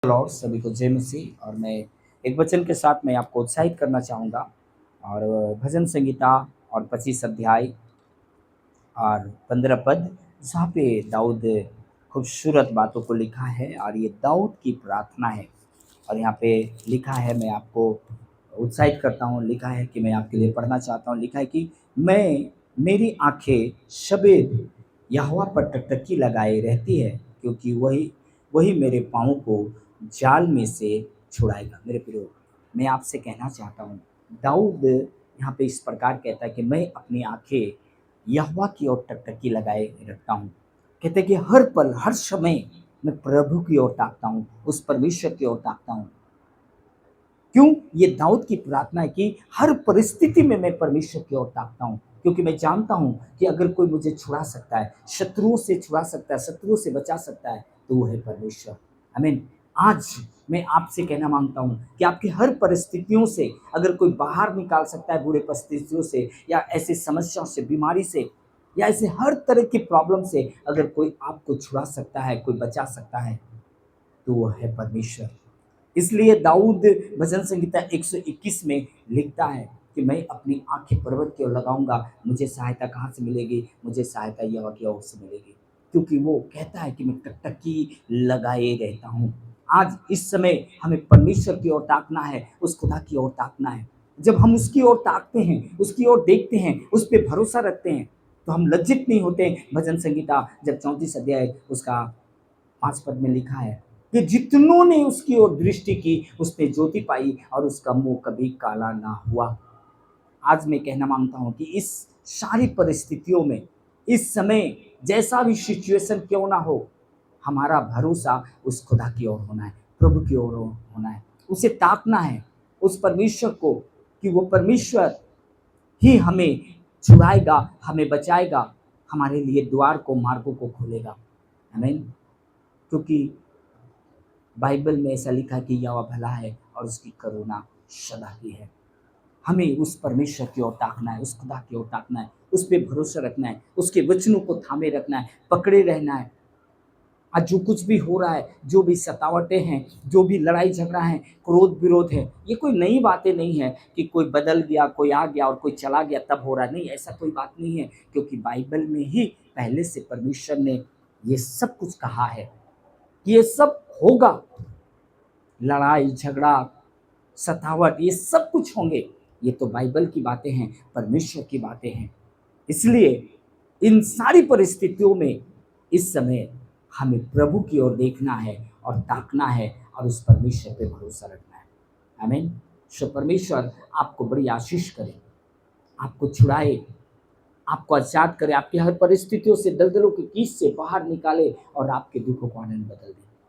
Lord सभी को जय मसीह। और मैं एक वचन के साथ मैं आपको उत्साहित करना चाहूँगा। और भजन संगीता और 25 अध्याय और 15 पद, जहाँ पे दाऊद खूबसूरत बातों को लिखा है और ये दाऊद की प्रार्थना है। और यहाँ पे लिखा है, मैं आपको उत्साहित करता हूँ, लिखा है कि मैं आपके लिए पढ़ना चाहता हूँ। लिखा है कि मेरी आंखें शबेद यहोवा पर टकटकी लगाए रहती है, क्योंकि वही वही मेरे पाँव को जाल में से छुड़ाएगा। मेरे प्रियो, मैं आपसे कहना चाहता हूँ, दाऊद यहाँ पे इस प्रकार कहता है कि मैं अपनी आंखें यहोवा की ओर टकटकी लगाए रखता हूँ। कहते हैं कि हर पल हर समय मैं प्रभु की ओर ताकता हूँ, उस परमेश्वर की ओर ताकता हूँ। क्यों? ये दाऊद की प्रार्थना है कि हर परिस्थिति में मैं परमेश्वर की ओर ताकता हूँ, क्योंकि मैं जानता हूँ कि अगर कोई मुझे छुड़ा सकता है, शत्रुओं से छुड़ा सकता है, शत्रुओं से बचा सकता है, तो वो है परमेश्वर। आमीन। आज मैं आपसे कहना मांगता हूँ कि आपकी हर परिस्थितियों से अगर कोई बाहर निकाल सकता है, बुरे परिस्थितियों से या ऐसी समस्याओं से, बीमारी से, या ऐसे हर तरह की प्रॉब्लम से अगर कोई आपको छुड़ा सकता है, कोई बचा सकता है, तो वो है परमेश्वर। इसलिए दाऊद भजन संहिता 121 में लिखता है कि मैं अपनी आंखें पर्वत की ओर लगाऊंगा, मुझे सहायता कहाँ से मिलेगी? मुझे सहायता यहोवा की ओर से मिलेगी। क्योंकि वो कहता है कि मैं टकटकी लगाए रहता हूँ। आज इस समय हमें परमेश्वर की ओर ताकना है, उस खुदा की ओर ताकना है। जब हम उसकी ओर ताकते हैं, उसकी ओर देखते हैं, उस पर भरोसा रखते हैं, तो हम लज्जित नहीं होते। भजन संहिता जब 34 अध्याय उसका 5 पद में लिखा है कि जितनों ने उसकी ओर दृष्टि की, उसने ज्योति पाई और उसका मुंह कभी काला ना हुआ। आज मैं कहना मांगता हूं कि इस सारी परिस्थितियों में, इस समय जैसा भी सिचुएशन क्यों ना हो, हमारा भरोसा उस खुदा की ओर होना है, प्रभु की ओर होना है, उसे ताकना है, उस परमेश्वर को, कि वो परमेश्वर ही हमें छुड़ाएगा, हमें बचाएगा, हमारे लिए द्वार को, मार्गों को खोलेगा। आमीन। क्योंकि बाइबल में ऐसा लिखा है कि यहोवा भला है और उसकी करुणा सदा की है। हमें उस परमेश्वर की ओर ताकना है, उस खुदा की ओर ताकना है, उस पर भरोसा रखना है, उसके वचनों को थामे रखना है, पकड़े रहना है। आज जो कुछ भी हो रहा है, जो भी सतावटें हैं, जो भी लड़ाई झगड़ा है, क्रोध विरोध है, ये कोई नई बातें नहीं है कि कोई बदल गया, कोई आ गया और कोई चला गया तब हो रहा है। नहीं, ऐसा कोई बात नहीं है, क्योंकि बाइबल में ही पहले से परमेश्वर ने ये सब कुछ कहा है कि ये सब होगा। लड़ाई झगड़ा, सतावट, ये सब कुछ होंगे। ये तो बाइबल की बातें हैं, परमेश्वर की बातें हैं। इसलिए इन सारी परिस्थितियों में इस समय हमें प्रभु की ओर देखना है और ताकना है और उस परमेश्वर पे भरोसा रखना है। आमीन। सो परमेश्वर आपको बड़ी आशीष करे, आपको छुड़ाए, आपको आजाद करे, आपकी हर परिस्थितियों से, दलदलों के कीच से बाहर निकाले और आपके दुखों को आनंद बदल दे।